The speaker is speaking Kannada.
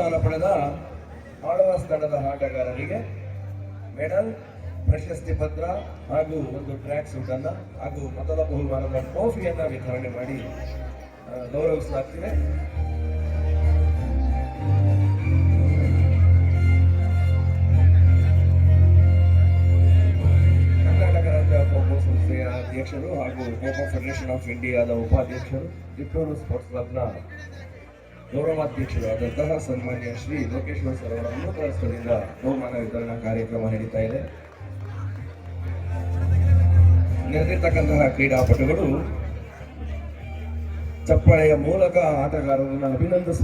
ಸ್ಥಾನ ಪಡೆದ ಆಳ್ವಾಸ್ ತಂಡದ ಆಟಗಾರರಿಗೆ ಮೆಡಲ್, ಪ್ರಶಸ್ತಿ ಪತ್ರ ಹಾಗೂ ಒಂದು ಟ್ರ್ಯಾಕ್ ಸೂಟ್ ಅನ್ನ ಹಾಗೂ ಮೊದಲ ಬಹುಮಾನದ ಟ್ರೋಫಿಯನ್ನ ವಿತರಣೆ ಮಾಡಿ ಗೌರವಿಸಲಾಗ್ತಿದೆ. ಕರ್ನಾಟಕ ರಾಜ್ಯ ಖೋಖೋ ಸಂಸ್ಥೆಯ ಅಧ್ಯಕ್ಷರು ಹಾಗೂ ಖೋಖೋ ಫೆಡರೇಷನ್ ಆಫ್ ಇಂಡಿಯಾದ ಉಪಾಧ್ಯಕ್ಷರು, ಚಿತ್ತೂರು ಸ್ಪೋರ್ಟ್ಸ್ ಕ್ಲಬ್ನ ಗೌರವಾಧ್ಯಕ್ಷರಾದಂತಹ ಸನ್ಮಾನ್ಯ ಶ್ರೀ ಲೋಕೇಶ್ವರ್ ಸರ್ ಅವರ ಅಮೃತಹಸ್ತದಿಂದ ಬಹುಮಾನ ವಿತರಣಾ ಕಾರ್ಯಕ್ರಮ ನಡೀತಾ ಇದೆ. ನೆರೆದಿರ್ತಕ್ಕಂತಹ ಕ್ರೀಡಾಪಟುಗಳು ಚಪ್ಪಾಳೆಯ ಮೂಲಕ ಆಟಗಾರರನ್ನು ಅಭಿನಂದಿಸ